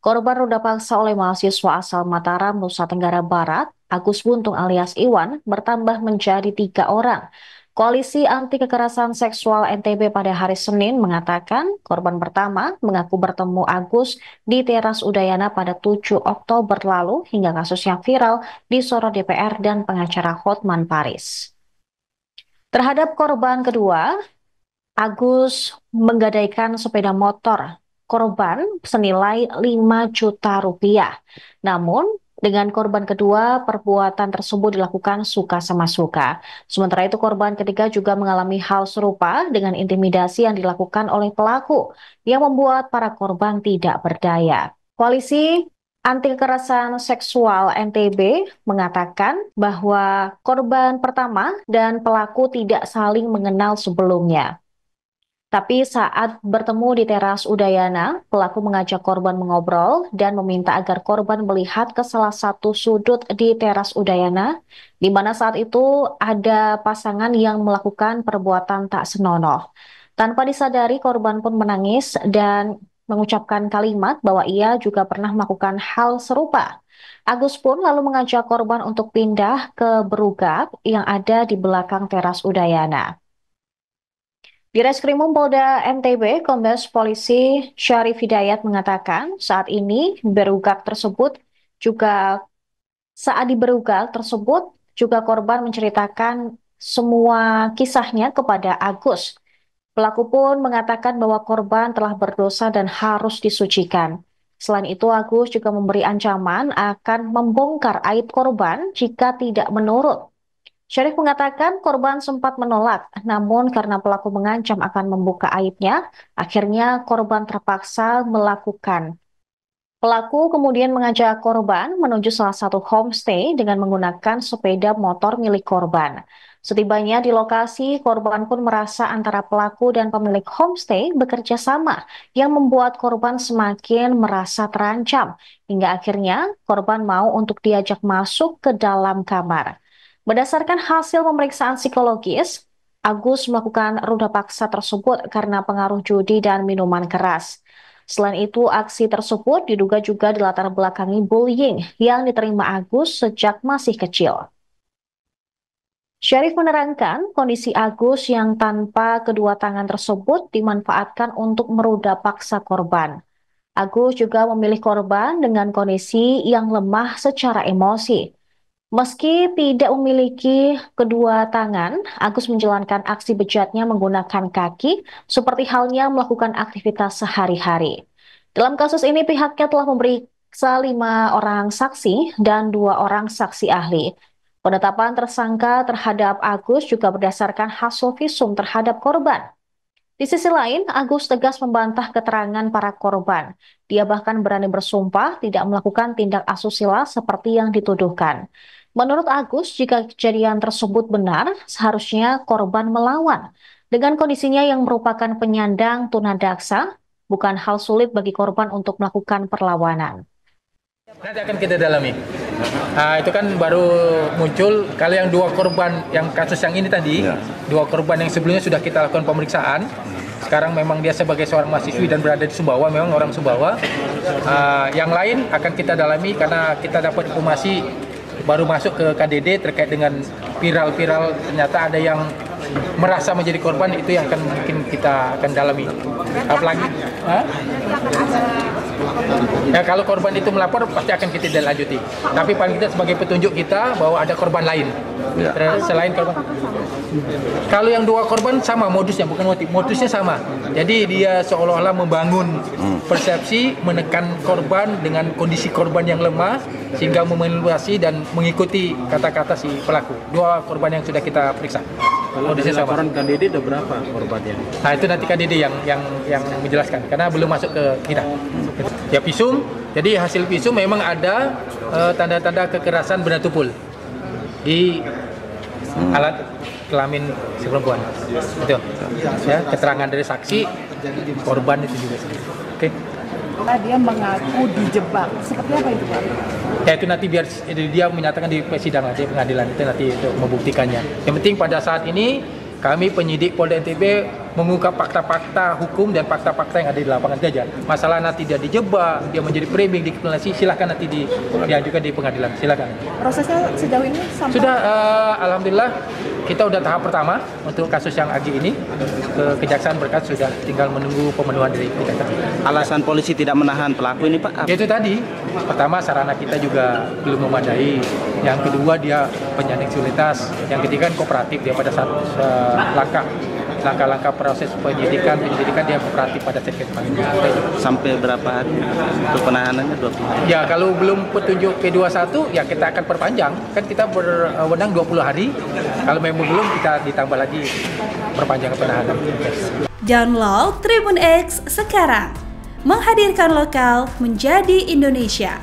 Korban ruda paksa oleh mahasiswa asal Mataram, Nusa Tenggara Barat, Agus Buntung alias Iwan, bertambah menjadi 3 orang. Koalisi Anti Kekerasan Seksual NTB pada hari Senin mengatakan korban pertama mengaku bertemu Agus di teras Udayana pada 7 Oktober lalu hingga kasusnya viral disorot DPR dan pengacara Hotman Paris. Terhadap korban kedua, Agus menggadaikan sepeda motor korban senilai 5 juta rupiah. Namun, dengan korban kedua, perbuatan tersebut dilakukan suka sama suka. Sementara itu, korban ketiga juga mengalami hal serupa dengan intimidasi yang dilakukan oleh pelaku yang membuat para korban tidak berdaya. Koalisi Anti Kekerasan Seksual NTB mengatakan bahwa korban pertama dan pelaku tidak saling mengenal sebelumnya. Tapi saat bertemu di teras Udayana, pelaku mengajak korban mengobrol dan meminta agar korban melihat ke salah satu sudut di teras Udayana, di mana saat itu ada pasangan yang melakukan perbuatan tak senonoh. Tanpa disadari, korban pun menangis dan mengucapkan kalimat bahwa ia juga pernah melakukan hal serupa. Agus pun lalu mengajak korban untuk pindah ke berugak yang ada di belakang teras Udayana. Di Reskrimum Polda NTB, Kombes Polisi Syarif Hidayat mengatakan saat ini saat di berugal tersebut juga korban menceritakan semua kisahnya kepada Agus. Pelaku pun mengatakan bahwa korban telah berdosa dan harus disucikan. Selain itu, Agus juga memberi ancaman akan membongkar aib korban jika tidak menurut. Syarif mengatakan korban sempat menolak, namun karena pelaku mengancam akan membuka aibnya, akhirnya korban terpaksa melakukan. Pelaku kemudian mengajak korban menuju salah satu homestay dengan menggunakan sepeda motor milik korban. Setibanya di lokasi, korban pun merasa antara pelaku dan pemilik homestay bekerja sama yang membuat korban semakin merasa terancam, hingga akhirnya korban mau untuk diajak masuk ke dalam kamar. Berdasarkan hasil pemeriksaan psikologis, Agus melakukan ruda paksa tersebut karena pengaruh judi dan minuman keras. Selain itu, aksi tersebut diduga juga dilatar belakangi bullying yang diterima Agus sejak masih kecil. Syarif menerangkan kondisi Agus yang tanpa kedua tangan tersebut dimanfaatkan untuk meruda paksa korban. Agus juga memilih korban dengan kondisi yang lemah secara emosi. Meski tidak memiliki kedua tangan, Agus menjalankan aksi bejatnya menggunakan kaki, seperti halnya melakukan aktivitas sehari-hari. Dalam kasus ini, pihaknya telah memeriksa 5 orang saksi dan 2 orang saksi ahli. Penetapan tersangka terhadap Agus juga berdasarkan hasil visum terhadap korban. Di sisi lain, Agus tegas membantah keterangan para korban. Dia bahkan berani bersumpah tidak melakukan tindak asusila seperti yang dituduhkan. Menurut Agus, jika kejadian tersebut benar, seharusnya korban melawan. Dengan kondisinya yang merupakan penyandang tunadaksa, bukan hal sulit bagi korban untuk melakukan perlawanan. Nanti akan kita dalami. Itu kan baru muncul. Kalau yang 2 korban, yang kasus yang ini tadi, 2 korban yang sebelumnya sudah kita lakukan pemeriksaan. Sekarang memang dia sebagai seorang mahasiswi dan berada di Sumbawa, memang orang Sumbawa. Yang lain akan kita dalami karena kita dapat informasi baru masuk ke KDD terkait dengan viral-viral, ternyata ada yang merasa menjadi korban, itu yang akan mungkin kita akan dalami. Apalagi ya, kalau korban itu melapor pasti akan kita lanjuti. Tapi paling tidak sebagai petunjuk kita bahwa ada korban lain selain korban. Kalau yang 2 korban sama modusnya, bukan modusnya sama. Jadi dia seolah-olah membangun persepsi, menekan korban dengan kondisi korban yang lemah sehingga memanipulasi dan mengikuti kata-kata si pelaku. 2 korban yang sudah kita periksa. Kalau dari laporan KDD ada berapa korbannya? Itu nanti KDD yang menjelaskan karena belum masuk ke kita. Ya visum, jadi hasil visum memang ada tanda-tanda kekerasan benda tumpul di alat kelamin si perempuan. Itu. Ya, keterangan dari saksi, korban itu juga. Oke. Dia mengaku dijebak. Seperti apa itu, Pak? Ya itu nanti biar dia menyatakan di persidangan, di pengadilan itu nanti itu membuktikannya. Yang penting pada saat ini kami penyidik Polda NTB mengungkap fakta-fakta hukum dan fakta-fakta yang ada di lapangan saja. Masalah nanti dia dijebak, dia menjadi framing, dikriminalisasi, silahkan nanti diajukan di pengadilan, silahkan. Prosesnya sejauh ini sampai Sudah, alhamdulillah kita udah tahap pertama untuk kasus yang Agi ini, kejaksaan berkas sudah tinggal menunggu pemenuhan dari kejaksaan. Alasan polisi tidak menahan pelaku ini, Pak? Itu tadi, pertama sarana kita juga belum memadai, yang kedua dia penyandang disabilitas, yang ketiga kooperatif dia pada saat langkah-langkah proses penyidikan dia kooperatif pada sekret panggilan. Sampai berapa hari untuk penahanannya? 20 hari? Ya, kalau belum petunjuk P21 ya kita akan perpanjang, kan kita berwenang 20 hari, kalau memang belum kita ditambah lagi perpanjang penahanan. Download Tribun X sekarang, menghadirkan lokal menjadi Indonesia.